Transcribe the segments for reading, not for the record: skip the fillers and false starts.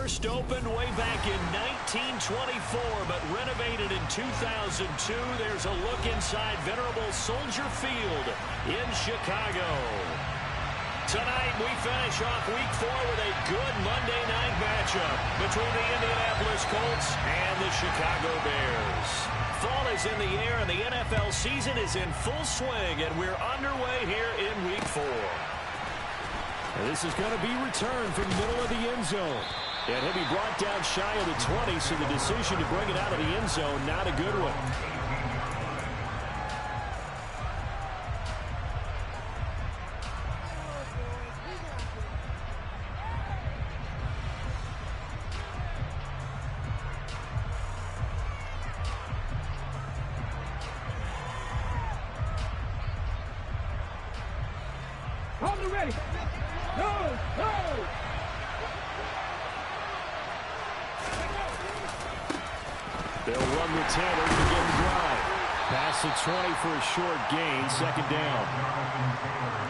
first opened way back in 1924, but renovated in 2002. There's a look inside venerable Soldier Field in Chicago. Tonight, we finish off Week 4 with a good Monday night matchup between the Indianapolis Colts and the Chicago Bears. Fall is in the air, and the NFL season is in full swing, and we're underway here in Week 4. This is going to be returned from the middle of the end zone. And he'll be brought down shy of the 20, so the decision to bring it out of the end zone, not a good one. Ready. Go! They'll run with Taylor to begin the drive. Pass the 20 for a short gain, second down.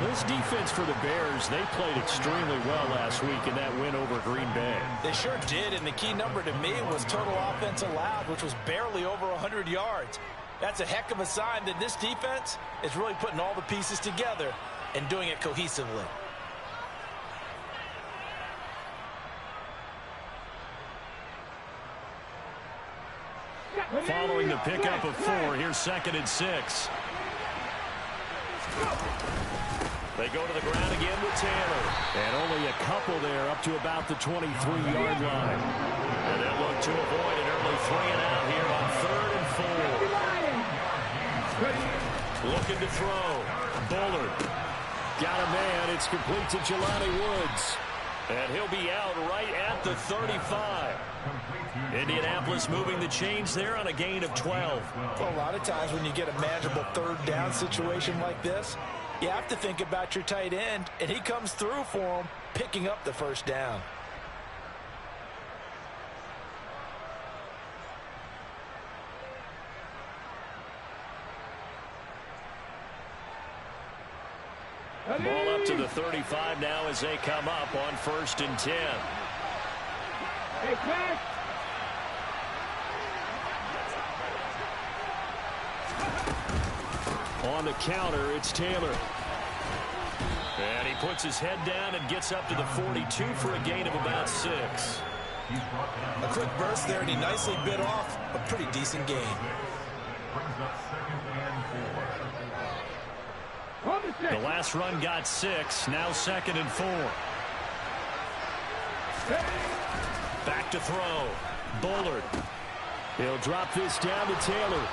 This defense for the Bears, they played extremely well last week in that win over Green Bay. They sure did, and the key number to me was total offense allowed, which was barely over 100 yards. That's a heck of a sign that this defense is really putting all the pieces together and doing it cohesively. Following the pickup of 4, here's 2nd and 6. They go to the ground again with Taylor. And only a couple there up to about the 23-yard line. And they'll look to avoid an early 3-and-out here on 3rd and 4. Looking to throw. Bullard. Got a man. It's complete to Jelani Woods. And he'll be out right at the 35. Indianapolis moving the chains there on a gain of 12. Well, a lot of times when you get a manageable third down situation like this, you have to think about your tight end, and he comes through for him, picking up the first down. Ball up to the 35 now as they come up on 1st and 10. Hey, Pat. On the counter, it's Taylor. And he puts his head down and gets up to the 42 for a gain of about 6. A quick burst there, and he nicely bit off a pretty decent gain. The last run got 6, now 2nd and 4. Back to throw. Bullard. He'll drop this down to Taylor.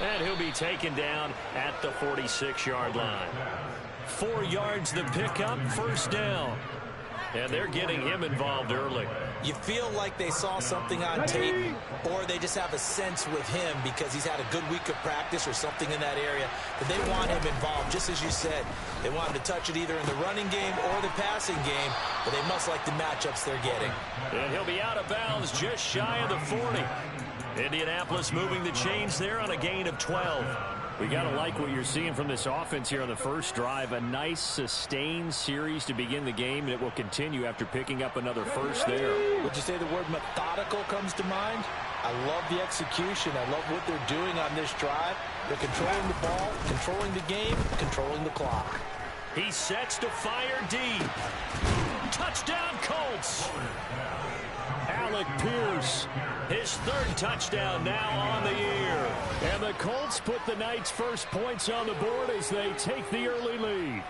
And he'll be taken down at the 46-yard line. 4 yards the pickup, first down. And they're getting him involved early. You feel like they saw something on tape, or they just have a sense with him because he's had a good week of practice or something in that area, that they want him involved, just as you said. They want him to touch it either in the running game or the passing game, but they must like the matchups they're getting. And he'll be out of bounds just shy of the 40. Indianapolis moving the chains there on a gain of 12. We got to like what you're seeing from this offense here on the first drive. A nice, sustained series to begin the game, and it will continue after picking up another first there. Would you say the word methodical comes to mind? I love the execution. I love what they're doing on this drive. They're controlling the ball, controlling the game, controlling the clock. He sets to fire deep. Touchdown, Colts. Alec Pierce, his 3rd touchdown now on the year. And the Colts put the Knights' first points on the board as they take the early lead.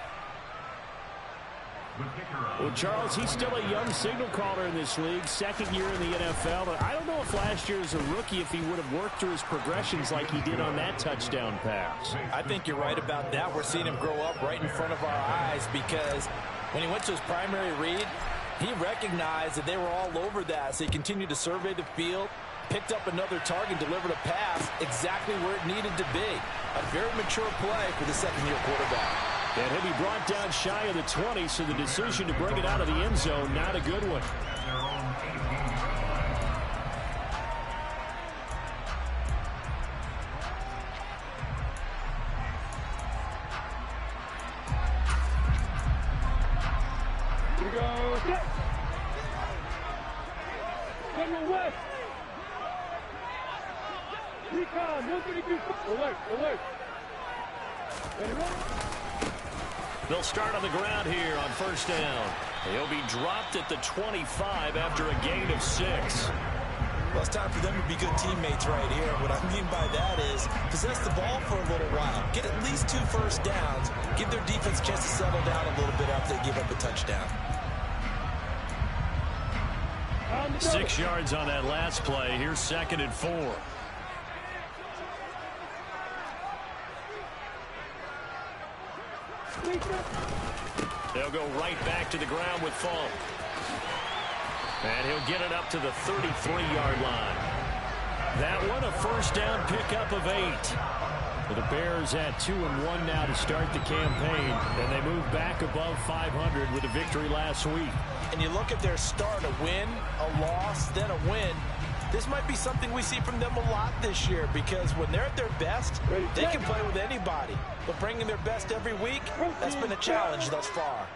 Well, Charles, he's still a young signal caller in this league, 2nd year in the NFL. But I don't know if last year as a rookie if he would have worked through his progressions like he did on that touchdown pass. I think you're right about that. We're seeing him grow up right in front of our eyes because when he went to his primary read, he recognized that they were all over that, so he continued to survey the field, picked up another target, delivered a pass exactly where it needed to be. A very mature play for the 2nd-year quarterback. And he'll be brought down shy of the 20, so the decision to bring it out of the end zone, not a good one. General West. Recon, 132. Alert, alert. Ready, roll. They'll start on the ground here on first down. He'll be dropped at the 25 after a gain of 6. Well, it's time for them to be good teammates right here. What I mean by that is possess the ball for a little while. Get at least 2 first downs. Give their defense a chance to settle down a little bit after they give up a touchdown. 6 yards on that last play. Here's 2nd and 4. They'll go right back to the ground with Falk. And he'll get it up to the 33-yard line. That one a first down pickup of 8. The Bears at 2-1 now to start the campaign, and they move back above 500 with a victory last week. And you look at their start, a win, a loss, then a win. This might be something we see from them a lot this year, because when they're at their best, they can play with anybody. But bringing their best every week, that's been a challenge thus far.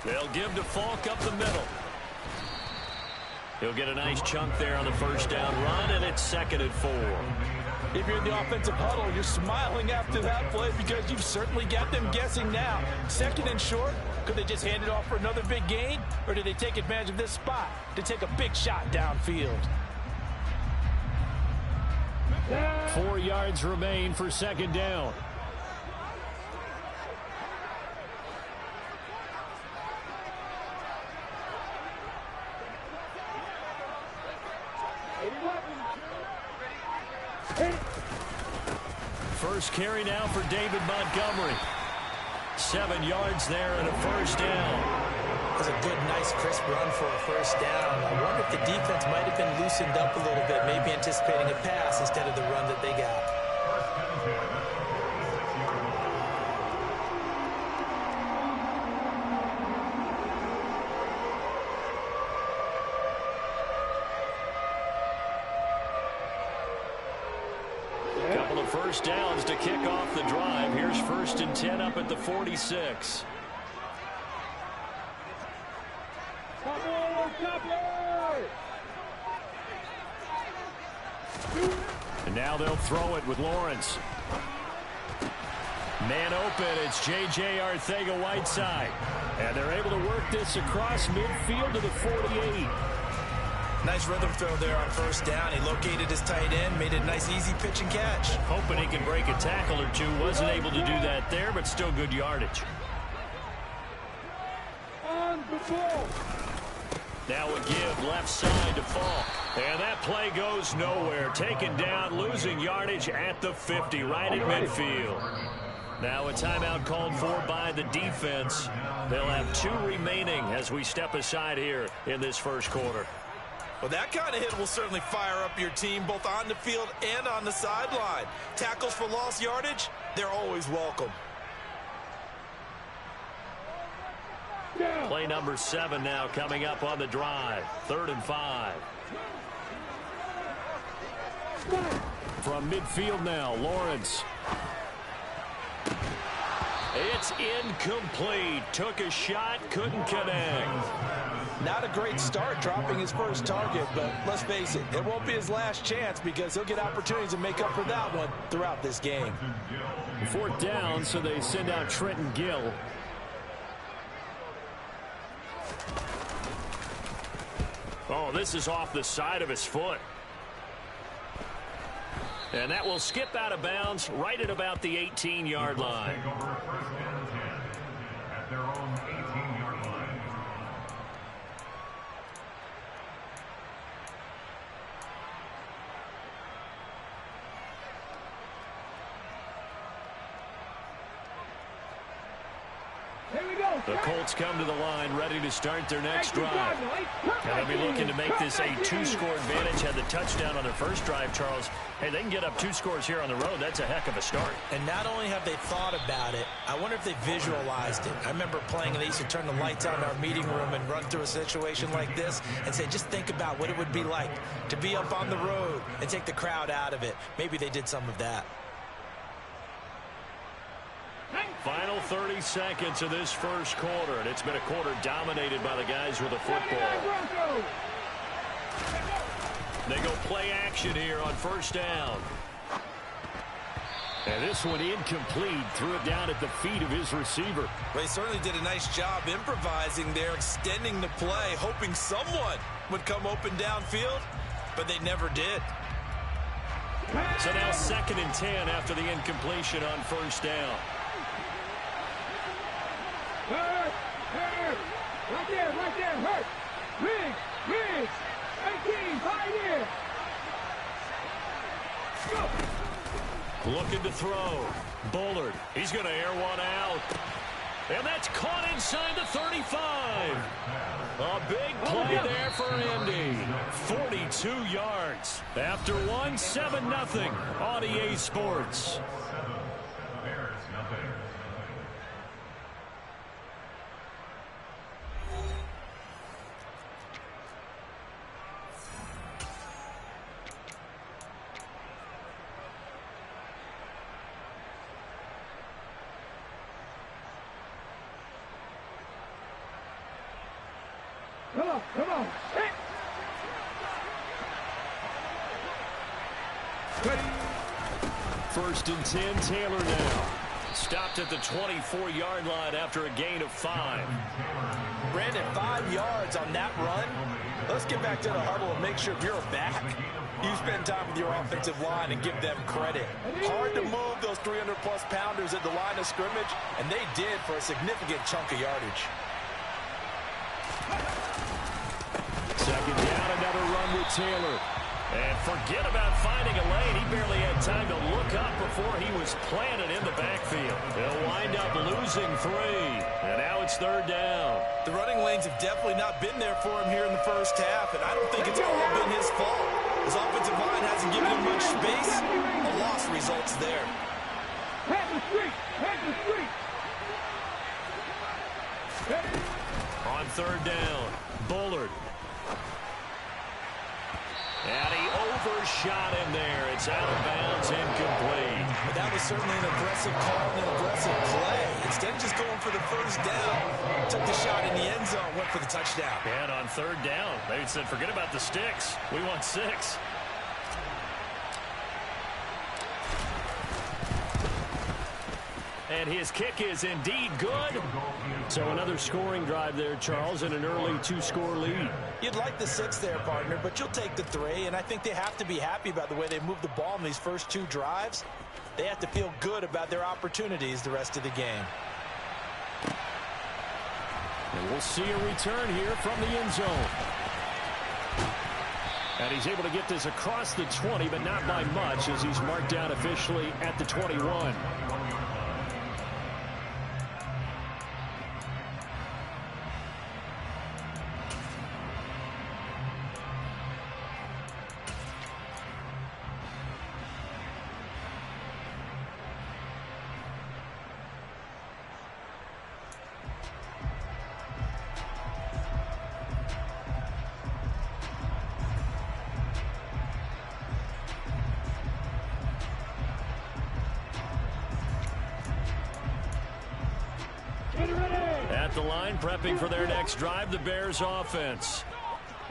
They'll give to Falk up the middle. He'll get a nice chunk there on the first down run, and it's 2nd and 4. If you're in the offensive huddle, you're smiling after that play because you've certainly got them guessing now. 2nd and short, could they just hand it off for another big gain? Or do they take advantage of this spot to take a big shot downfield? 4 yards remain for 2nd down. First carry now for David Montgomery. 7 yards there and a first down. That was a good, nice, crisp run for a first down. I wonder if the defense might have been loosened up a little bit, maybe anticipating a pass instead of the run that they got. First downs to kick off the drive. Here's 1st and 10 up at the 46. And now they'll throw it with Lawrence. Man open, it's J.J. Arcega-Whiteside. And they're able to work this across midfield to the 48. Nice rhythm throw there on first down. He located his tight end, made a nice easy pitch and catch. Hoping he can break a tackle or two. Wasn't able to do that there, but still good yardage. On the ball. Now a give left side to Falk. And that play goes nowhere. Taken down, losing yardage at the 50, right at midfield. Now a timeout called for by the defense. They'll have 2 remaining as we step aside here in this first quarter. Well, that kind of hit will certainly fire up your team both on the field and on the sideline. Tackles for lost yardage, they're always welcome. Play number 7 now coming up on the drive. 3rd and 5. From midfield now, Lawrence. It's incomplete. Took a shot, couldn't connect. Not a great start dropping his first target, but let's face it, it won't be his last chance because he'll get opportunities to make up for that one throughout this game. 4th down, so they send out Trenton Gill. Oh, this is off the side of his foot. And that will skip out of bounds right at about the 18-yard line. At their own 18-yard line. The Colts come to the line ready to start their next drive. And they'll be looking to make this a 2-score advantage. Had the touchdown on their first drive, Charles. Hey, they can get up 2 scores here on the road. That's a heck of a start. And not only have they thought about it, I wonder if they visualized it. I remember playing, and they used to turn the lights on in our meeting room and run through a situation like this and say, just think about what it would be like to be up on the road and take the crowd out of it. Maybe they did some of that. Final 30 seconds of this first quarter, and it's been a quarter dominated by the guys with the football. They go play action here on first down. And this one incomplete. Threw it down at the feet of his receiver. Well, he certainly did a nice job improvising there, extending the play, hoping someone would come open downfield, but they never did. So now 2nd and 10 after the incompletion on first down. Hurt! Right there, hurt! Riggs! 18, right here! Go! Looking to throw. Bullard. He's going to air one out. And that's caught inside the 35. A big play there for Andy. 42 yards. After one, 7-0 on EA Sports. Come on. Hey. First and 10, Taylor now. Stopped at the 24-yard line after a gain of 5. Brandon, 5 yards on that run. Let's get back to the huddle and make sure if you're a back, you spend time with your offensive line and give them credit. Hard to move those 300-plus pounders at the line of scrimmage, and they did for a significant chunk of yardage. Second down, another run with Taylor. And forget about finding a lane. He barely had time to look up before he was planted in the backfield. They'll wind up losing 3. And now it's 3rd down. The running lanes have definitely not been there for him here in the first half, and I don't think it's all been his fault. His offensive line hasn't given him much space. A loss results there. Head the street! On 3rd down, Bullard. And he overshot him there. It's out of bounds, incomplete. But that was certainly an aggressive call and an aggressive play. Instead of just going for the first down, took the shot in the end zone, went for the touchdown. And on 3rd down, they said, forget about the sticks. We want 6. And his kick is indeed good. So another scoring drive there, Charles, and an early 2-score lead. You'd like the 6 there, partner, but you'll take the 3, and I think they have to be happy about the way they moved the ball in these first 2 drives. They have to feel good about their opportunities the rest of the game. And we'll see a return here from the end zone. And he's able to get this across the 20, but not by much, as he's marked down officially at the 21. At the line, prepping for their next drive, the Bears offense.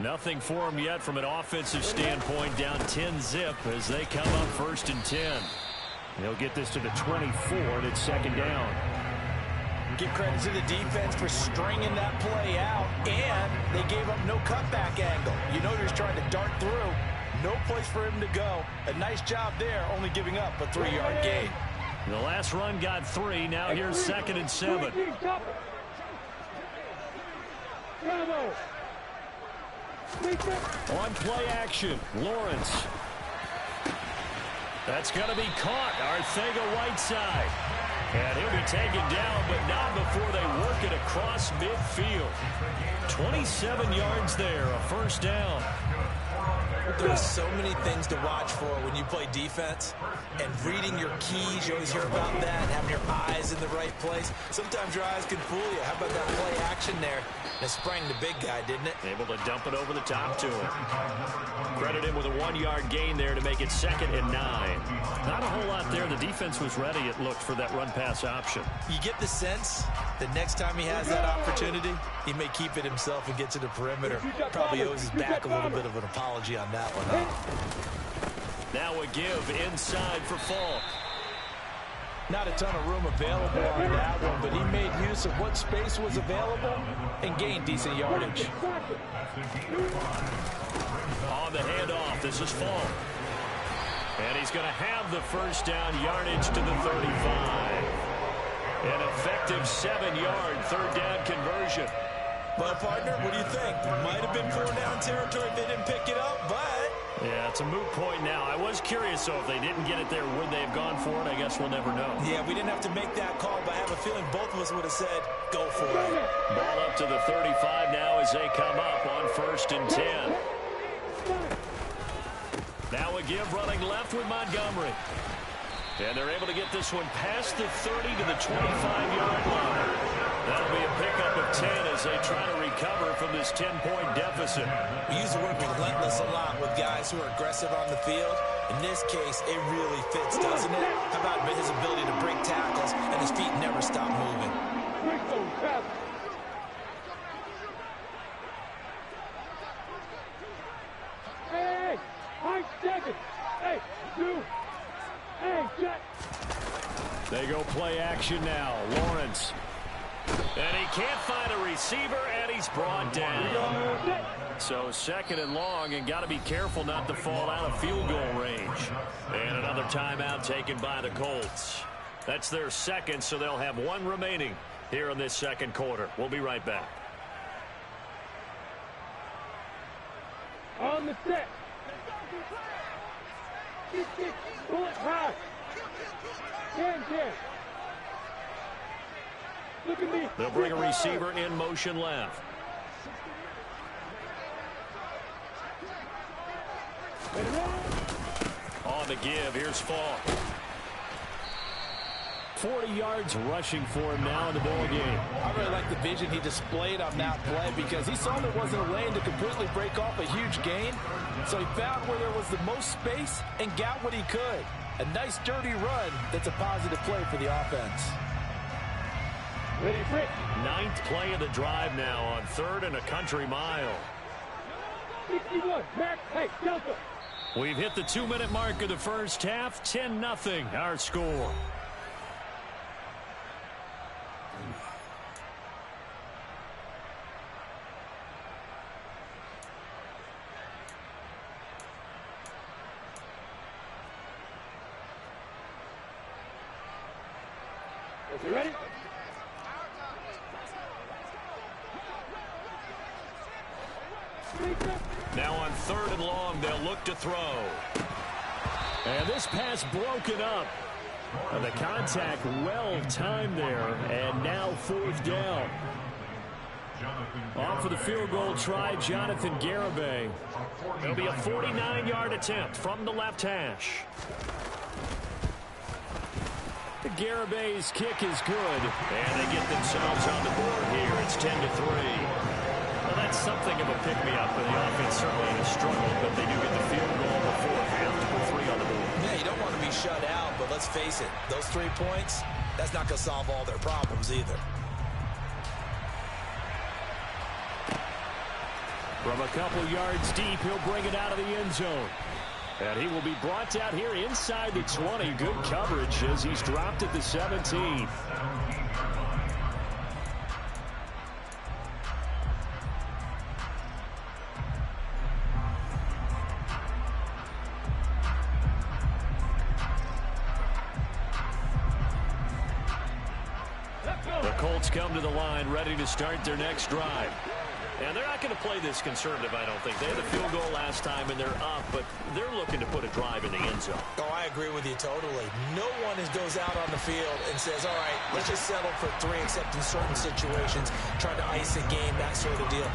Nothing for them yet from an offensive standpoint, down 10-zip as they come up 1st and 10. They'll get this to the 24, and it's 2nd down. Give credit to the defense for stringing that play out, and they gave up no cutback angle. You know he's trying to dart through. No place for him to go. A nice job there, only giving up a 3-yard gain. The last run got 3. Now here's 2nd and 7. On play action, Lawrence. That's going to be caught. Arcega-Whiteside. And he'll be taken down, but not before they work it across midfield. 27 yards there, a 1st down. There's so many things to watch for when you play defense. And reading your keys, you always hear about that, having your eyes in the right place. Sometimes your eyes can fool you. How about that play action there? And it sprang the big guy, didn't it? Able to dump it over the top to him. Credit him with a 1-yard gain there to make it 2nd and 9. Not a whole lot there. The defense was ready, it looked, for that run-pass option. You get the sense that next time he has that opportunity, he may keep it himself and get to the perimeter. Probably owes his back a little bit of an apology on that one. Now a give inside for Falk. Not a ton of room available on that one, but he made use of what space was available and gained decent yardage. On the handoff, this is Falk. And he's going to have the first down, yardage to the 35. An effective 7-yard third down conversion. Well, partner, what do you think? Might have been 4-down territory if they didn't pick it up, but... Yeah, it's a moot point now. I was curious, so if they didn't get it there, would they have gone for it? I guess we'll never know. Yeah, we didn't have to make that call, but I have a feeling both of us would have said, go for it. Ball up to the 35 now as they come up on 1st and 10. Now a give running left with Montgomery. And they're able to get this one past the 30 to the 25-yard line. That'll be a pickup of 10 as they try to recover from this 10-point deficit. We use the word relentless a lot with guys who are aggressive on the field. In this case, it really fits, doesn't it? How about his ability to break tackles and his feet never stop moving? Hey, 5 seconds. Hey, 2. Hey, check. They go play action now. Lawrence. And he can't find a receiver, and he's brought down. So 2nd and long, and got to be careful not to fall out of field goal range. And another timeout taken by the Colts. That's their 2nd, so they'll have 1 remaining here in this 2nd quarter. We'll be right back. On the set. Bullet high. 10. Look at me. They'll bring a receiver in motion left. On the give, here's Falk. 40 yards rushing for him now in the ball game. I really like the vision he displayed on that play because he saw there wasn't a lane to completely break off a huge gain. So he found where there was the most space and got what he could. A nice dirty run that's a positive play for the offense. Ready, Frick. 9th play of the drive now on 3rd and a country mile. 61. Max. Hey, Delta. We've hit the 2-minute mark of the first half. 10-0 our score. You ready? Now on 3rd and long, they'll look to throw. And this pass broken up. And the contact well timed there. And now 4th down. Off for the field goal try, Jonathan Garibay. It'll be a 49-yard attempt from the left hash. Garibay's kick is good, and they get themselves on the board here. It's 10-3. Well, that's something of a pick-me-up, and the offense certainly has struggled, but they do get the field goal before half to put 3 on the board. Yeah, you don't want to be shut out, but let's face it, those 3 points, that's not going to solve all their problems either. From a couple yards deep, he'll bring it out of the end zone. And he will be brought down here inside the 20. Good coverage as he's dropped at the 17. The Colts come to the line ready to start their next drive. And they're not going to play this conservative, I don't think. They had a field goal last time, and they're up, but they're looking to put a drive in the end zone. Oh, I agree with you totally. No one goes out on the field and says, all right, let's just settle for 3, except in certain situations, trying to ice a game, that sort of deal.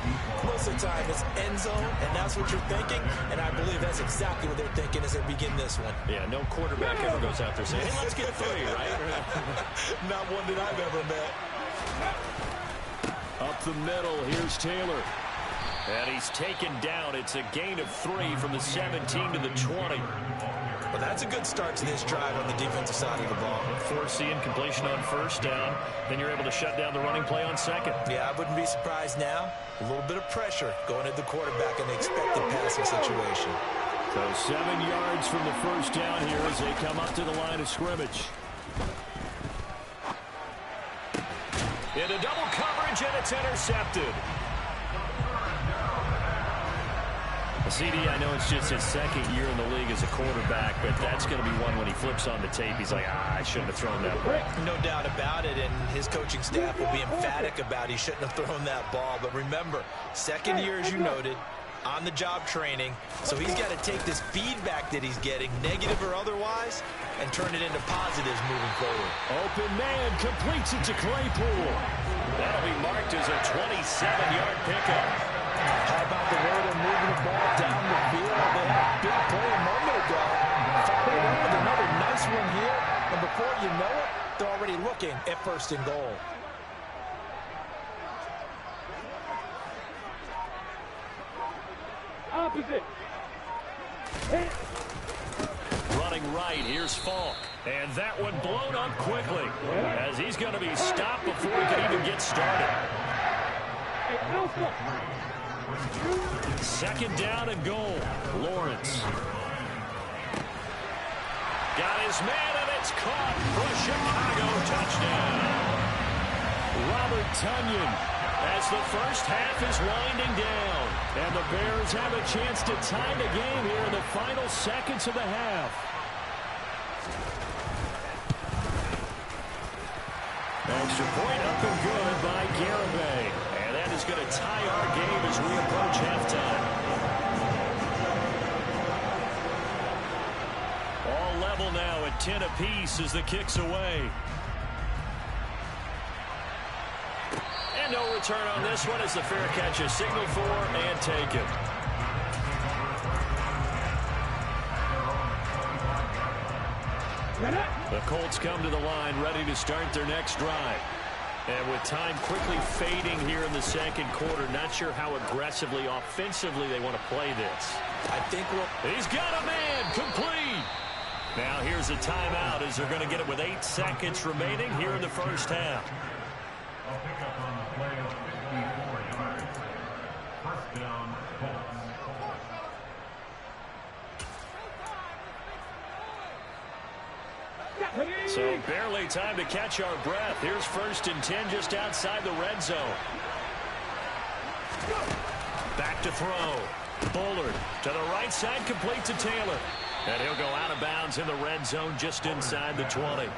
Most of the time, it's end zone, and that's what you're thinking, and I believe that's exactly what they're thinking as they begin this one. Yeah, no quarterback ever goes out there saying, hey, let's get 3, right? Not one that I've ever met. Up the middle, here's Taylor. And he's taken down. It's a gain of 3 from the 17 to the 20. Well, that's a good start to this drive on the defensive side of the ball. Forcing completion on first down. Then you're able to shut down the running play on second. Yeah, I wouldn't be surprised now. A little bit of pressure going at the quarterback in the expected passing situation. So 7 yards from the first down here as they come up to the line of scrimmage. Into double coverage, and it's intercepted. CD, I know it's just his second year in the league as a quarterback, but that's going to be one when he flips on the tape. He's like, I shouldn't have thrown that ball. No doubt about it, and his coaching staff will be emphatic about he shouldn't have thrown that ball. But remember, second year, as you noted, on-the-job training, so he's got to take this feedback that he's getting, negative or otherwise, and turn it into positives moving forward. Open man completes it to Claypool. That'll be marked as a 27-yard pickup. How about the way they're moving the ball down the field? They had a big play a moment ago. Followed up with another nice one here, and before you know it, they're already looking at 1st and goal. Opposite. Hit. Running right, here's Falk. And that one blown up quickly as he's going to be stopped before he can even get started. Hey, Alpha. Second down and goal. Lawrence. Got his man, and it's caught for a Chicago touchdown. Robert Tonyan as the first half is winding down. And the Bears have a chance to tie the game here in the final seconds of the half. Extra point up and good by Garibay. And that is going to tie our game as we approach halftime. All level now at 10 apiece as the kick's away. And no return on this one as the fair catch is signaled for and taken. The Colts come to the line ready to start their next drive. And with time quickly fading here in the second quarter, not sure how aggressively, offensively they want to play this. I think he's got a man complete. Now here's a timeout as they're going to get it with 8 seconds remaining here in the first half. I'll pick up on the play of 54 yards. First down, Colts. So barely time to catch our breath. Here's 1st and 10 just outside the red zone. Back to throw. Bullard to the right side, complete to Taylor. And he'll go out of bounds in the red zone just inside the 20.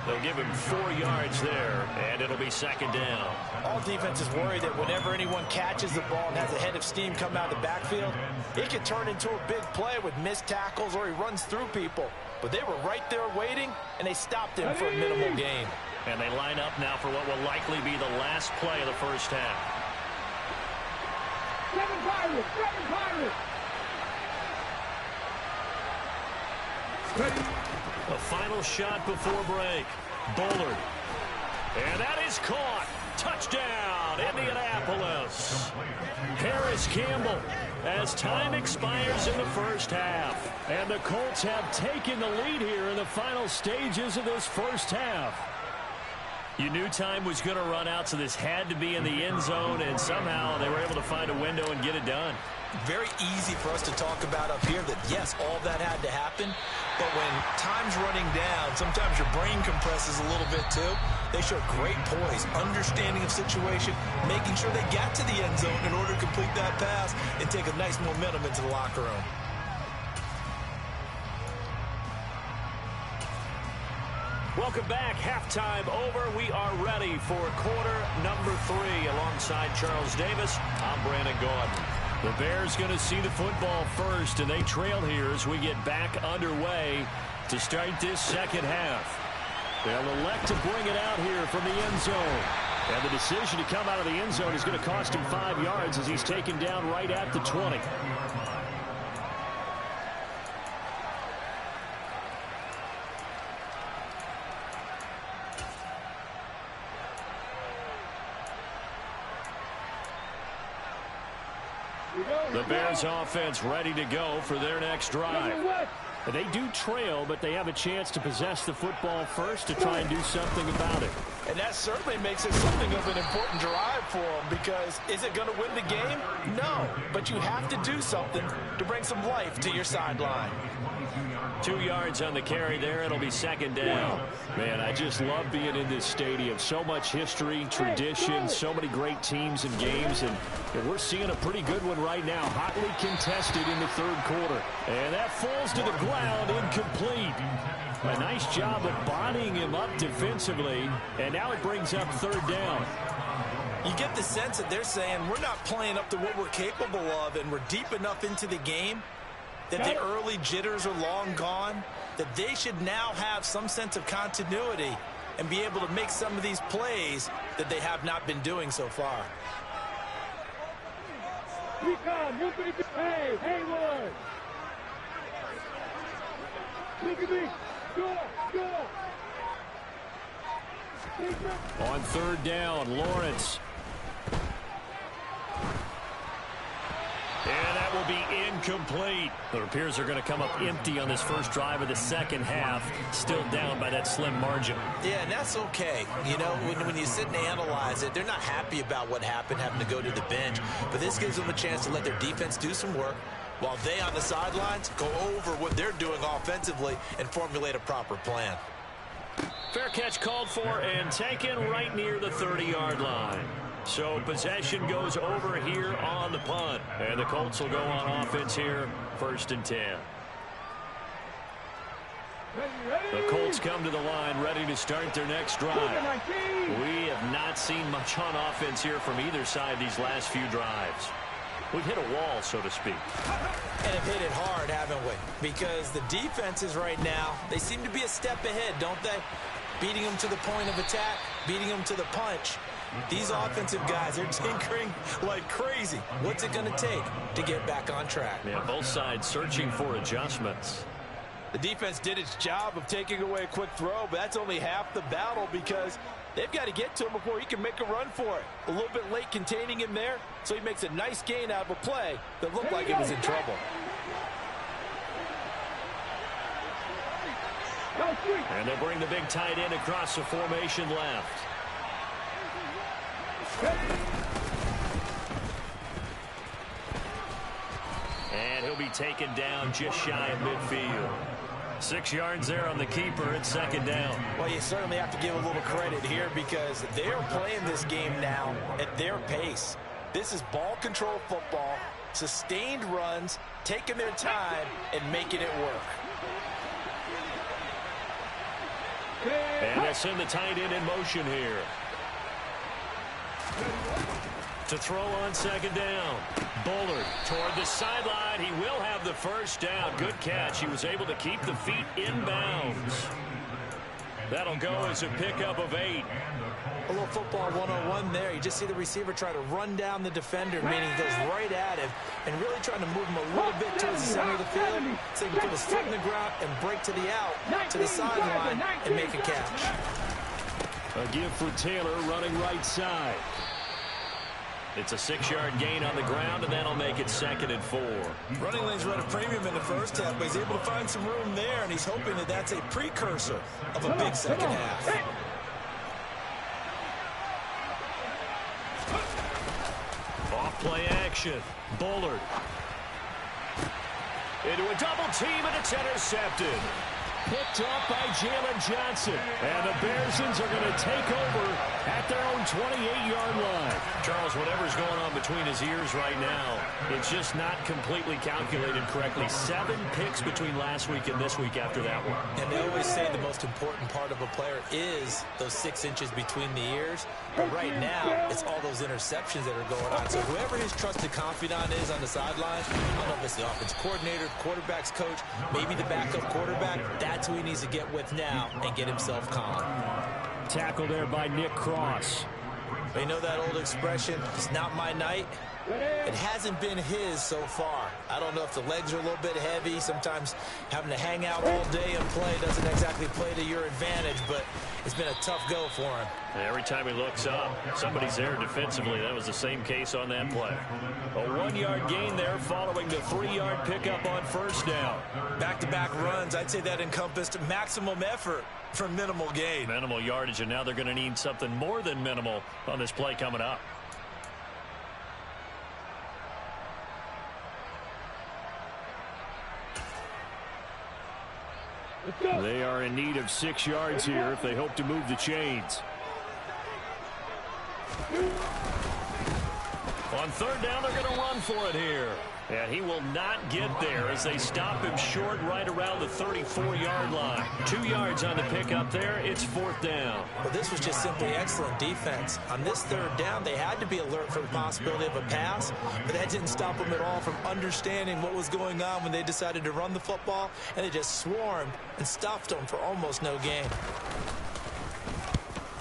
They'll give him 4 yards there, and it'll be second down. All defenses worry that whenever anyone catches the ball and has a head of steam come out of the backfield, it can turn into a big play with missed tackles or he runs through people. But they were right there waiting, and they stopped him for a minimal gain. And they line up now for what will likely be the last play of the first half. Seven Pirates. Ready. The final shot before break. Bullard. And that is caught. Touchdown, Indianapolis. Harris Campbell as time expires in the first half. And the Colts have taken the lead here in the final stages of this first half. You knew time was going to run out, so this had to be in the end zone, and somehow they were able to find a window and get it done. Very easy for us to talk about up here that, yes, all that had to happen. But when time's running down, sometimes your brain compresses a little bit too. They show great poise, understanding of situation, making sure they got to the end zone in order to complete that pass and take a nice momentum into the locker room. Welcome back. Halftime over. We are ready for quarter number 3. Alongside Charles Davis, I'm Brandon Gaudin. The Bears going to see the football first, and they trail here as we get back underway to start this second half. They'll elect to bring it out here from the end zone. And the decision to come out of the end zone is going to cost him 5 yards as he's taken down right at the 20. The Bears offense ready to go for their next drive. They do trail, but they have a chance to possess the football first to try and do something about it. And that certainly makes it something of an important drive for them, because is it going to win the game? No, but you have to do something to bring some life to your sideline. 2 yards on the carry there. It'll be second down. Man, I just love being in this stadium. So much history, tradition, so many great teams and games, and we're seeing a pretty good one right now. Hotly contested in the third quarter. And that falls to the ground, incomplete. A nice job of bodying him up defensively, and now it brings up third down. You get the sense that they're saying we're not playing up to what we're capable of, and we're deep enough into the game that the early jitters are long gone, that they should now have some sense of continuity and be able to make some of these plays that they have not been doing so far. Hey, Hayward! Look at me! Go! On third down, Lawrence. And that will be incomplete. It appears they're going to come up empty on this first drive of the second half, still down by that slim margin. Yeah, and that's okay. You know, when you sit and analyze it, they're not happy about what happened, having to go to the bench. But this gives them a chance to let their defense do some work while they on the sidelines go over what they're doing offensively and formulate a proper plan. Fair catch called for and taken right near the 30-yard line. So possession goes over here on the punt. And the Colts will go on offense here, 1st and 10. The Colts come to the line ready to start their next drive. We have not seen much on offense here from either side these last few drives. We've hit a wall, so to speak. And have hit it hard, haven't we? Because the defenses right now, they seem to be a step ahead, don't they? Beating them to the point of attack, beating them to the punch. These offensive guys are tinkering like crazy. What's it going to take to get back on track? Yeah, both sides searching for adjustments. The defense did its job of taking away a quick throw, but that's only half the battle, because they've got to get to him before he can make a run for it. A little bit late containing him there, so he makes a nice gain out of a play that looked like it was in trouble. And they'll bring the big tight end across the formation left. And he'll be taken down just shy of midfield. 6 yards there on the keeper at second down. Well, you certainly have to give a little credit here, because they're playing this game now at their pace. This is ball control football, sustained runs, taking their time and making it work. And they'll send the tight end in motion here. To throw on second down. Bullard toward the sideline. He will have the first down. Good catch. He was able to keep the feet inbounds. That'll go as a pickup of 8. A little football 101 there. You just see the receiver try to run down the defender, meaning he goes right at him and really trying to move him a little bit towards the center of the field so he can put his foot in the ground and break to the out, to the sideline, and make a catch. A give for Taylor running right side. It's a 6-yard gain on the ground, and that'll make it 2nd and 4. Running lanes run a premium in the first half, but he's able to find some room there, and he's hoping that that's a precursor of a big second half. Off play action. Bullard. Into a double team, and it's intercepted. Picked off by Jalen Johnson. And the Bearsons are going to take over at their own 28-yard line. Charles, whatever's going on between his ears right now, it's just not completely calculated correctly. 7 picks between last week and this week after that one. And they always say the most important part of a player is those 6 inches between the ears. But right now, it's all those interceptions that are going on. So whoever his trusted confidant is on the sideline, I don't know if it's the offense coordinator, quarterback's coach, maybe the backup quarterback, that's who he needs to get with now and get himself calm. Tackle there by Nick Cross. You know that old expression, it's not my night? It hasn't been his so far. I don't know if the legs are a little bit heavy. Sometimes having to hang out all day and play doesn't exactly play to your advantage, but it's been a tough go for him. Every time he looks up, somebody's there defensively. That was the same case on that play. A 1-yard gain there following the 3-yard pickup on first down. Back-to-back runs, I'd say that encompassed maximum effort for minimal gain. Minimal yardage, and now they're going to need something more than minimal on this play coming up. They are in need of 6 yards here if they hope to move the chains. On third down, they're going to run for it here. And he will not get there as they stop him short right around the 34-yard line. 2 yards on the pickup there. It's fourth down. Well, this was just simply excellent defense. On this third down, they had to be alert for the possibility of a pass, but that didn't stop them at all from understanding what was going on when they decided to run the football, and they just swarmed and stuffed them for almost no gain.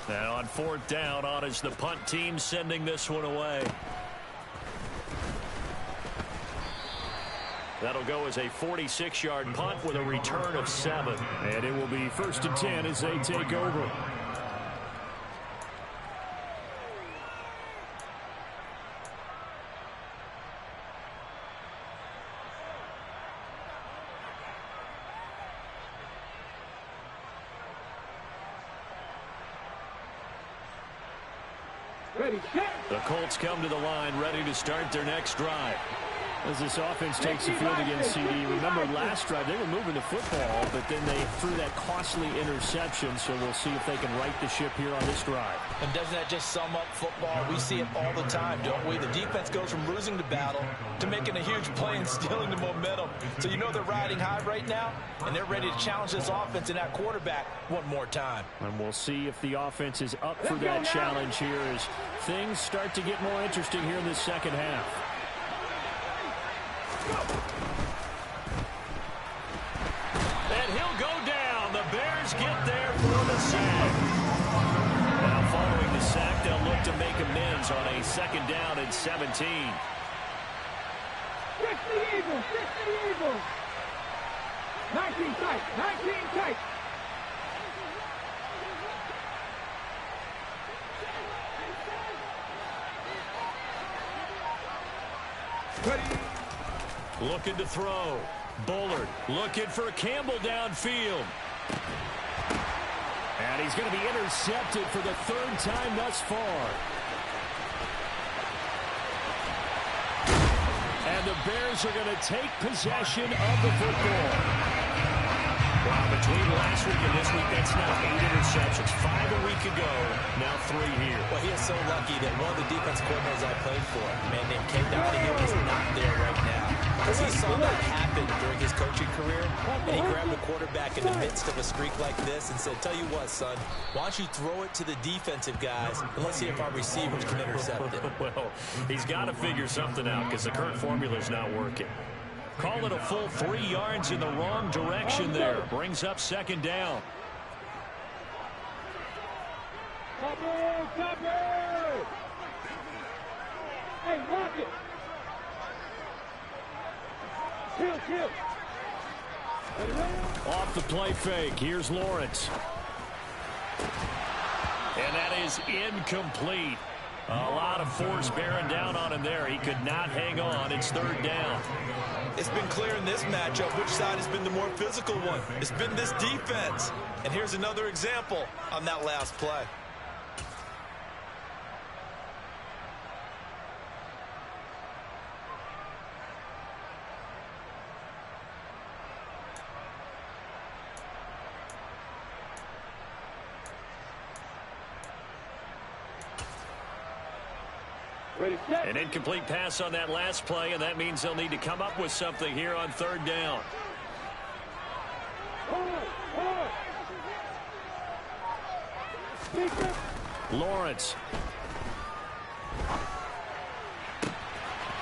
Now on fourth down, on is the punt team sending this one away. That'll go as a 46-yard punt with a return of 7. And it will be 1st and 10 as they take over. Ready, set. The Colts come to the line ready to start their next drive. As this offense takes the field against CD, remember last drive they were moving the football, but then they threw that costly interception, so we'll see if they can right the ship here on this drive. And doesn't that just sum up football? We see it all the time, don't we? The defense goes from losing the battle to making a huge play and stealing the momentum. So you know they're riding high right now, and they're ready to challenge this offense and that quarterback one more time. And we'll see if the offense is up for that challenge here as things start to get more interesting here in this second half. And he'll go down. The Bears get there for the sack. Now following the sack, they'll look to make amends on a 2nd down and 17. Fix the Eagles, fix the Eagles. 19 tight, 19 tight. Ready. Looking to throw. Bullard looking for Campbell downfield. And he's going to be intercepted for the 3rd time thus far. And the Bears are going to take possession of the football. Wow, between last week and this week, that's now 8 interceptions. 5 a week ago, now 3 here. Well, he is so lucky that one of the defense coordinators I played for, a man named Ken Donahue, is not there right now. Because he saw that happen during his coaching career, and he grabbed the quarterback in the midst of a streak like this and said, tell you what, son, why don't you throw it to the defensive guys, and let's see if our receivers can intercept it. Well, he's got to figure something out because the current formula is not working. Call it a full 3 yards in the wrong direction there. Brings up 2nd down. Cover, cover. Hey, lock it. Kill. Off the play fake. Here's Lawrence. And that is incomplete. A lot of force bearing down on him there. He could not hang on. It's 3rd down. It's been clear in this matchup which side has been the more physical one. It's been this defense. And here's another example on that last play. Ready, set. An incomplete pass on that last play, and that means they'll need to come up with something here on 3rd down. Lawrence.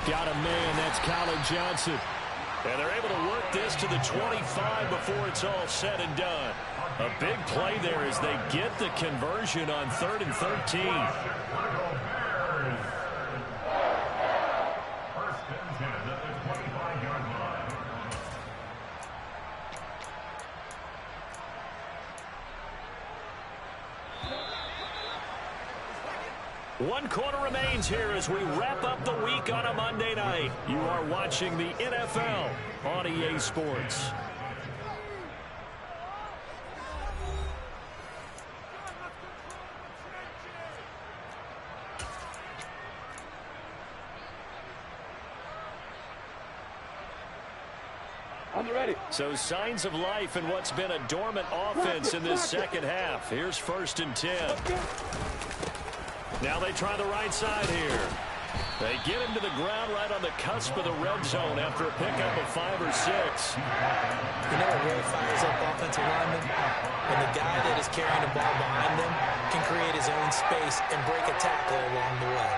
Got a man, that's Colin Johnson. And they're able to work this to the 25 before it's all said and done. A big play there as they get the conversion on 3rd and 13. 1 quarter remains here as we wrap up the week on a Monday night. You are watching the NFL on EA Sports. I'm ready. So signs of life in what's been a dormant offense in this second half. Here's 1st and 10. Now they try the right side here. They get him to the ground right on the cusp of the red zone after a pickup of 5 or 6. You know what really fires up offensive linemen? When the guy that is carrying the ball behind them can create his own space and break a tackle along the way.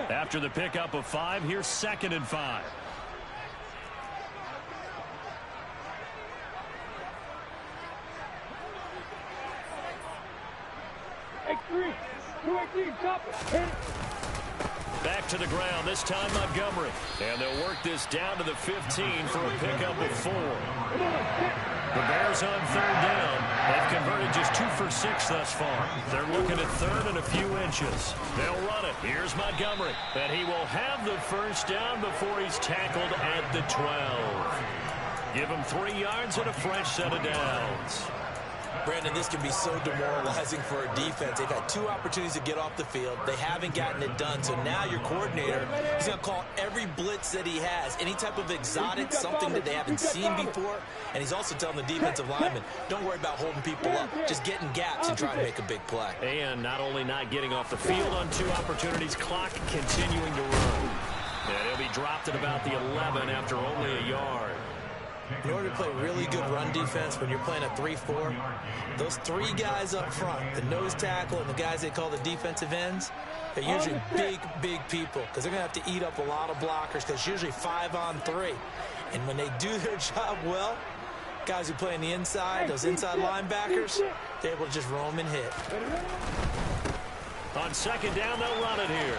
After the pickup of 5, here's 2nd and 5. X3, 218, top it. Back to the ground, this time Montgomery. And they'll work this down to the 15 for a pickup of 4. The Bears on 3rd down. They've converted just 2 for 6 thus far. They're looking at 3rd and a few inches. They'll run it. Here's Montgomery. And he will have the 1st down before he's tackled at the 12. Give him 3 yards and a fresh set of downs. Brandon, this can be so demoralizing for a defense. They've had 2 opportunities to get off the field. They haven't gotten it done. So now your coordinator is going to call every blitz that he has, any type of exotic, something that they haven't seen before. And he's also telling the defensive linemen, don't worry about holding people up. Just get in gaps and try to make a big play. And not only not getting off the field on 2 opportunities, clock continuing to run. And he'll be dropped at about the 11 after only a yard. In order to play really good run defense when you're playing a 3-4, those 3 guys up front, the nose tackle and the guys they call the defensive ends, they're usually big people because they're going to have to eat up a lot of blockers because it's usually 5 on 3. And when they do their job well, guys who play on the inside, those inside linebackers, they're able to just roam and hit. On 2nd down, they'll run it here.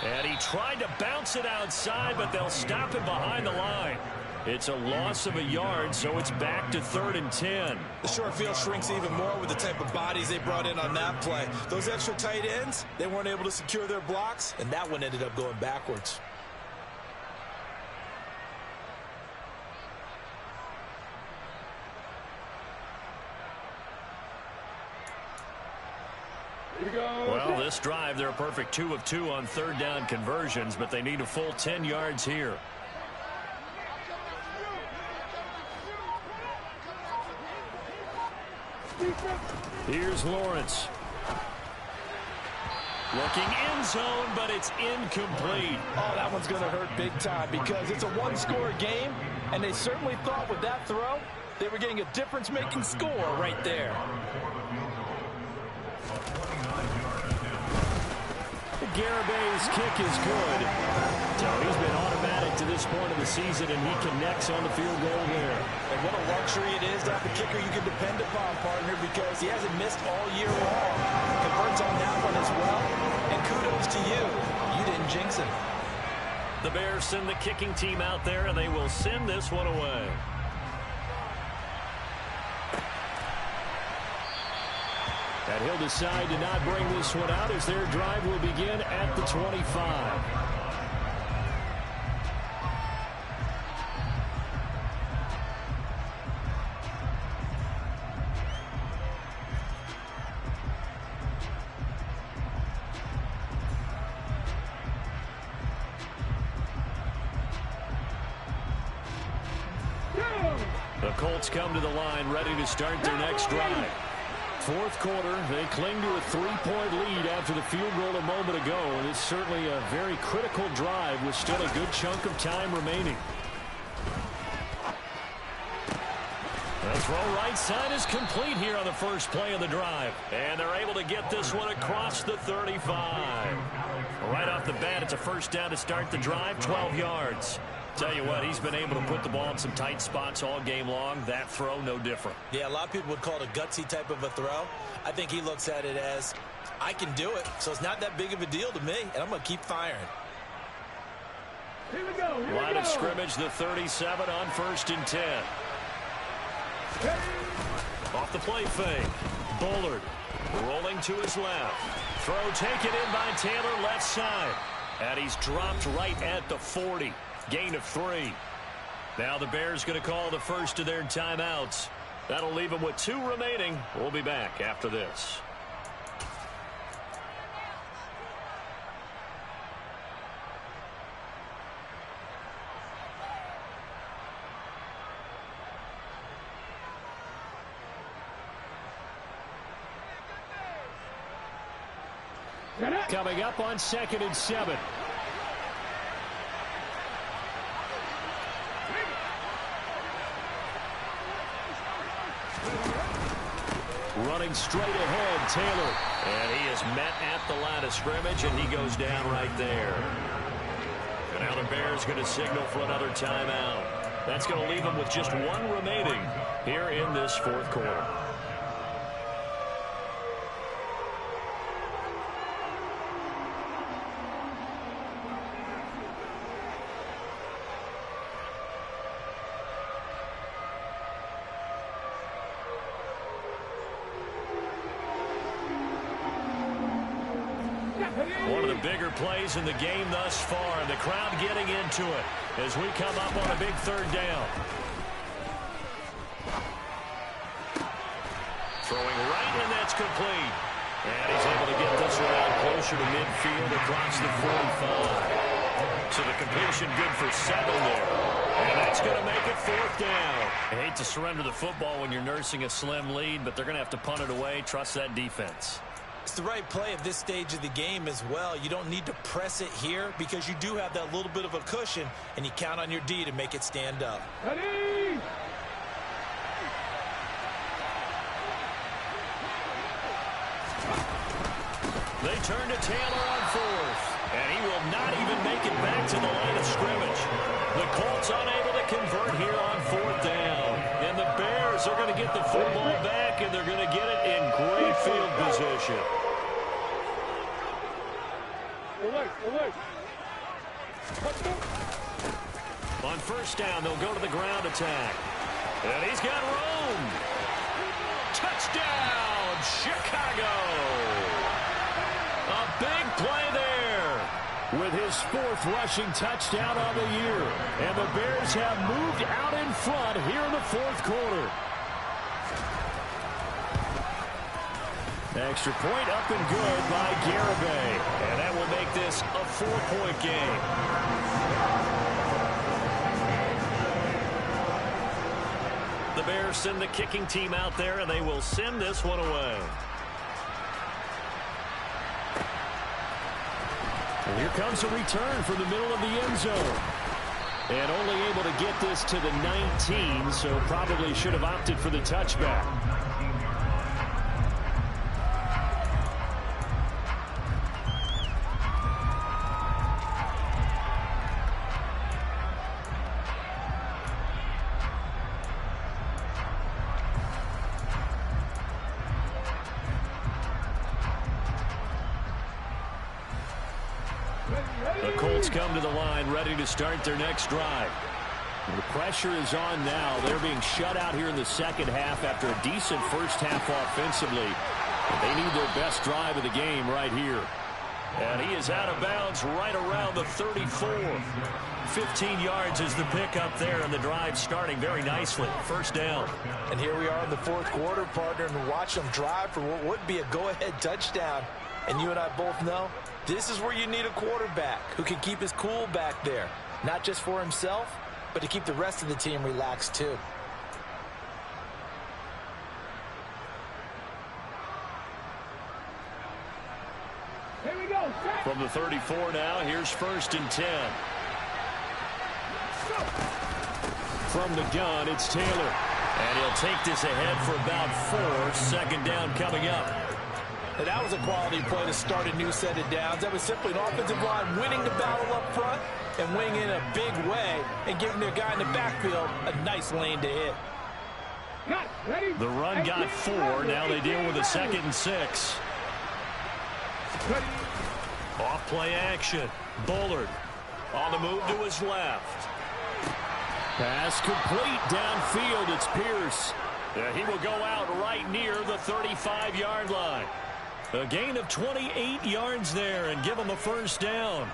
And he tried to bounce it outside, but they'll stop him behind the line. It's a loss of a yard, so it's back to 3rd and 10. The short field shrinks even more with the type of bodies they brought in on that play. Those extra tight ends, they weren't able to secure their blocks, and that one ended up going backwards. Well, this drive, they're a perfect 2 of 2 on 3rd down conversions, but they need a full 10 yards here. Here's Lawrence. Looking end zone, but it's incomplete. Oh, that one's going to hurt big time because it's a 1-score game, and they certainly thought with that throw they were getting a difference-making score right there. Garabay's kick is good. So he's been automatic to this point of the season, and he connects on the field goal there. And what a luxury it is to have a kicker you can depend upon, partner, because he hasn't missed all year long. Converts on that one as well. And kudos to you. You didn't jinx him. The Bears send the kicking team out there, and they will send this one away. And he'll decide to not bring this one out as their drive will begin at the 25. The Colts come to the line ready to start their next drive. 4th quarter, they cling to a 3-point lead after the field goal a moment ago, and it's certainly a very critical drive with still a good chunk of time remaining. The throw right side is complete here on the first play of the drive, and they're able to get this one across the 35. Right off the bat, it's a 1st down to start the drive, 12 yards. Tell you what, he's been able to put the ball in some tight spots all game long. That throw, no different. Yeah, a lot of people would call it a gutsy type of a throw. I think he looks at it as, I can do it, so it's not that big of a deal to me, and I'm going to keep firing. Here we go. Here Line we go. of scrimmage, the 37 on 1st and 10. Off the play fake. Bullard rolling to his left. Throw taken in by Taylor, left side. And he's dropped right at the 40. Gain of 3. Now the Bears going to call the first of their timeouts. That'll leave them with 2 remaining. We'll be back after this. Coming up on 2nd and 7. Running straight ahead, Taylor. And he is met at the line of scrimmage, and he goes down right there. And now the Bears going to signal for another timeout. That's going to leave them with just 1 remaining here in this 4th quarter. One of the bigger plays in the game thus far, and the crowd getting into it as we come up on a big 3rd down. Throwing right, and that's complete. And he's able to get this one out closer to midfield across the 45. So the completion good for 7 there. And that's going to make it 4th down. I hate to surrender the football when you're nursing a slim lead, but they're going to have to punt it away. Trust that defense. It's the right play at this stage of the game as well. You don't need to press it here because you do have that little bit of a cushion, and you count on your D to make it stand up. Ready? They turn to Taylor on 4th, and he will not even make it back to the line of scrimmage. The Colts unable to convert here on 4th down, and the Bears are going to get the football back, and they're going to get it in great field position. On 1st down, they'll go to the ground attack, and he's got room. Touchdown, Chicago! A big play there with his 4th rushing touchdown on the year. And the Bears have moved out in front here in the 4th quarter. Extra point up and good by Garibay. And that will make this a 4-point game. The Bears send the kicking team out there, and they will send this one away. And here comes a return from the middle of the end zone. And only able to get this to the 19, so probably should have opted for the touchback. The Colts come to the line, ready to start their next drive. The pressure is on now. They're being shut out here in the 2nd half after a decent first half offensively. They need their best drive of the game right here. And he is out of bounds right around the 34. 15 yards is the pickup there, and the drive starting very nicely. 1st down. And here we are in the 4th quarter, partner, and watch them drive for what would be a go-ahead touchdown. And you and I both know this is where you need a quarterback who can keep his cool back there. Not just for himself, but to keep the rest of the team relaxed too. Here we go. Set. From the 34 now, here's 1st and 10. From the gun, it's Taylor. And he'll take this ahead for about 4. 2nd down coming up. And that was a quality play to start a new set of downs. That was simply an offensive line winning the battle up front and winning in a big way and giving their guy in the backfield a nice lane to hit. The run got 4. Now they deal with a 2nd and 6. Off play action. Bullard On the move to his left. Pass complete downfield. It's Pierce. He will go out right near the 35-yard line. A gain of 28 yards there and give him a first down.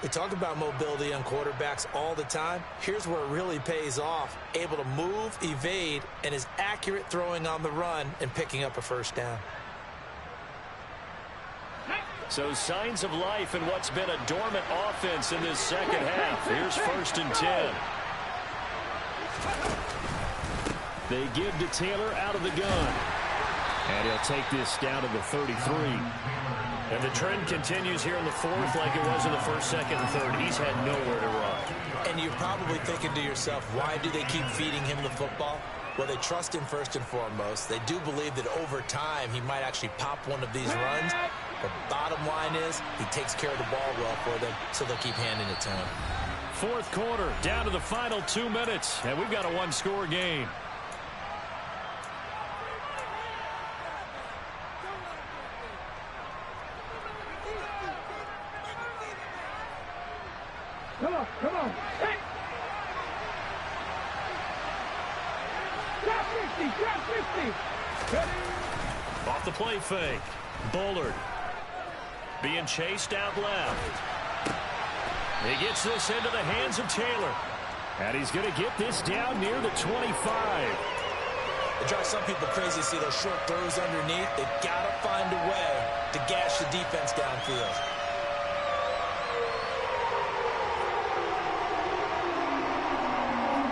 We talk about mobility on quarterbacks all the time. Here's where it really pays off. Able to move, evade, and is accurate throwing on the run and picking up a first down. So signs of life in what's been a dormant offense in this second half. Here's 1st and 10. They give to Taylor out of the gun. And he'll take this down to the 33. And the trend continues here in the 4th like it was in the 1st, 2nd, and 3rd. He's had nowhere to run. And you're probably thinking to yourself, why do they keep feeding him the football? Well, they trust him first and foremost. They do believe that over time he might actually pop one of these runs. But bottom line is he takes care of the ball well for them, so they'll keep handing it to him. 4th quarter, down to the final 2 minutes, and we've got a one-score game. Come on, come on. Hey! Drop 50, drop 50. Ready? Off the play fake. Bullard being chased out left. He gets this into the hands of Taylor. And he's going to get this down near the 25. It drives some people crazy to see those short throws underneath. They've got to find a way to gash the defense downfield.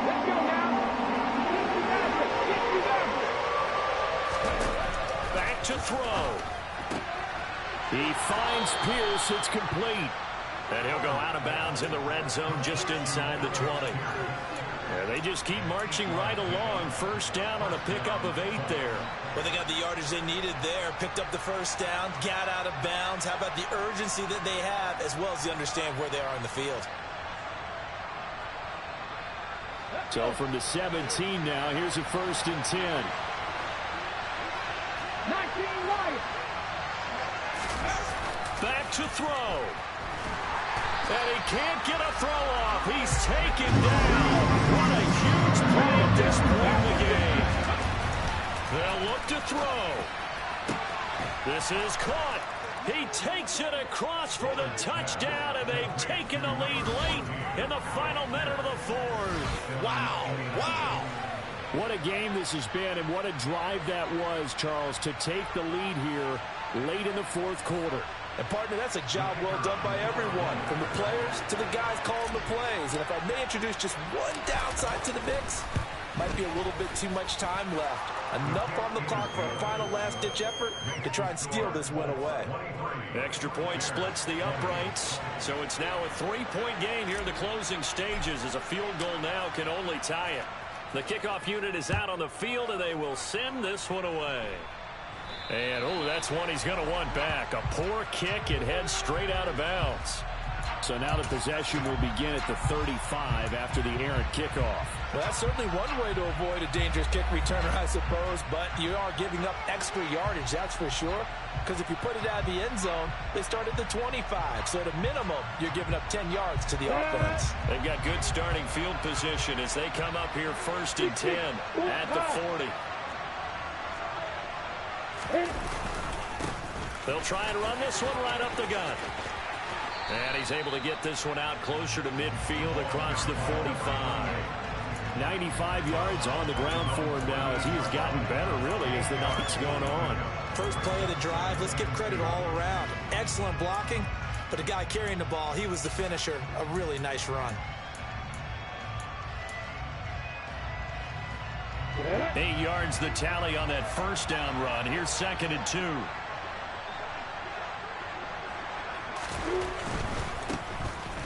Let's go now. Get you back. Back to throw. He finds Pierce. It's complete. And he'll go out of bounds in the red zone just inside the 20. Yeah, they just keep marching right along. First down on a pickup of 8 there. Well, they got the yardage they needed there. Picked up the first down, got out of bounds. How about the urgency that they have, as well as they understand where they are in the field. So from the 17 now, here's a 1st and 10. 19 right. Back to throw. And he can't get a throw off. He's taken down. What a huge play at this point in the game. They'll look to throw. This is caught. He takes it across for the touchdown, and they've taken the lead late in the final minute of the 4th. Wow, wow. What a game this has been, and what a drive that was, Charles, to take the lead here late in the 4th quarter. And, partner, that's a job well done by everyone, from the players to the guys calling the plays. And if I may introduce just one downside to the mix, might be a little bit too much time left. Enough on the clock for a final last-ditch effort to try and steal this win away. Extra point splits the uprights, so it's now a 3-point game here in the closing stages, as a field goal now can only tie it. The kickoff unit is out on the field, and they will send this one away. And, oh, that's one he's going to want back. A poor kick. It heads straight out of bounds. So now the possession will begin at the 35 after the errant kickoff. Well, that's certainly one way to avoid a dangerous kick returner, I suppose, but you are giving up extra yardage, that's for sure, because if you put it out of the end zone, they start at the 25. So at a minimum, you're giving up 10 yards to the offense. They've got good starting field position as they come up here 1st and 10 at the 40. They'll try and run this one right up the gun. And he's able to get this one out closer to midfield across the 45. 95 yards on the ground for him now as he has gotten better, really, as the night's gone on. First play of the drive, let's give credit all around. Excellent blocking, but the guy carrying the ball, he was the finisher. A really nice run. 8 yards the tally on that first down run. Here's 2nd and 2.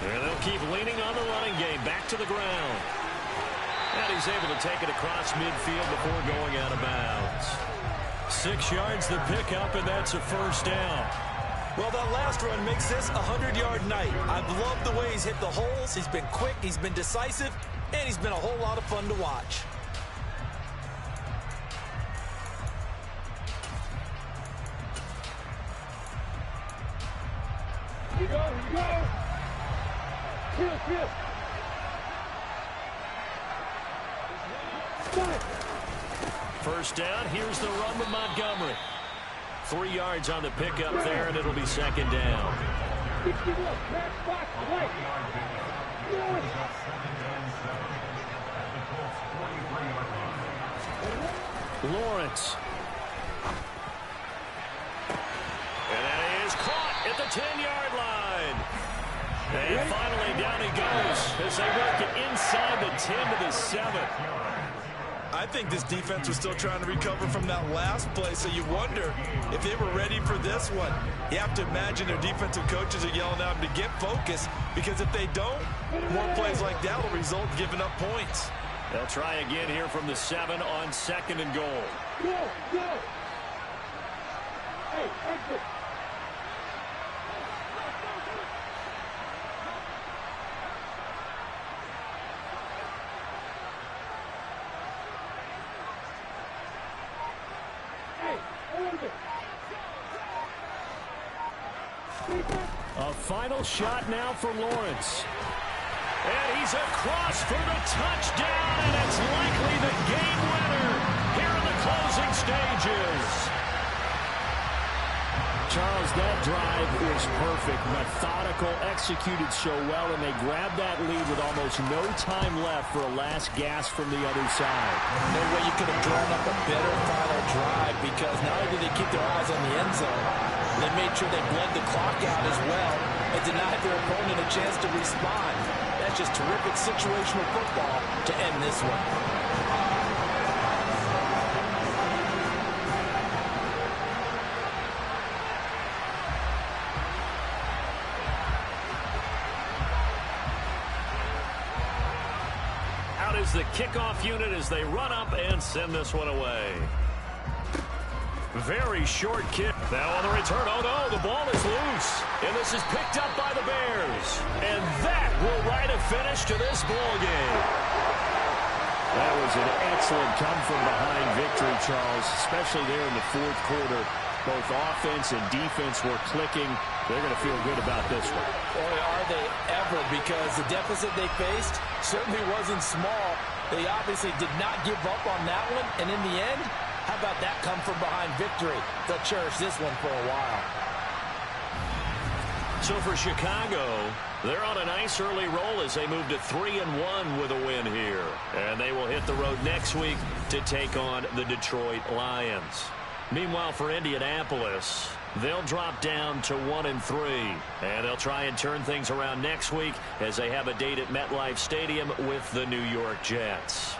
And they'll keep leaning on the running game. Back to the ground. And he's able to take it across midfield before going out of bounds. 6 yards the pickup, and that's a first down. Well, that last run makes this a 100-yard night. I've loved the way he's hit the holes. He's been quick, he's been decisive, and he's been a whole lot of fun to watch. Here we go, here we go. Chill. First down, here's the run with Montgomery. 3 yards on the pickup there, and it'll be second down. Lawrence. And that is caught at the 10-yard line. And finally down he goes as they work it inside the 10 to the 7. I think this defense was still trying to recover from that last play, so you wonder if they were ready for this one. You have to imagine their defensive coaches are yelling at them to get focused, because if they don't, more plays like that will result in giving up points. They'll try again here from the 7 on 2nd and goal. Go. Hey, exit. A final shot now for Lawrence. And he's across for the touchdown, and it's likely the game winner here in the closing stages. Charles, that drive was perfect. Methodical, executed so well, and they grabbed that lead with almost no time left for a last gasp from the other side. No way you could have drawn up a better final drive, because not only did they keep their eyes on the end zone, they made sure they bled the clock out as well and denied their opponent a chance to respond. That's just terrific situational football to end this one. Is the kickoff unit as they run up and send this one away. Very short kick. Now on the return. Oh, no, the ball is loose. And this is picked up by the Bears. And that will write a finish to this ball game. That was an excellent come-from-behind victory, Charles, especially there in the 4th quarter. Both offense and defense were clicking. They're going to feel good about this one. Boy, are they ever, because the deficit they faced certainly wasn't small. They obviously did not give up on that one, and in the end, how about that come-from-behind victory? They'll cherish this one for a while. So for Chicago, they're on a nice early roll as they move to 3-1 with a win here. And they will hit the road next week to take on the Detroit Lions. Meanwhile, for Indianapolis, they'll drop down to 1-3. And they'll try and turn things around next week as they have a date at MetLife Stadium with the New York Jets.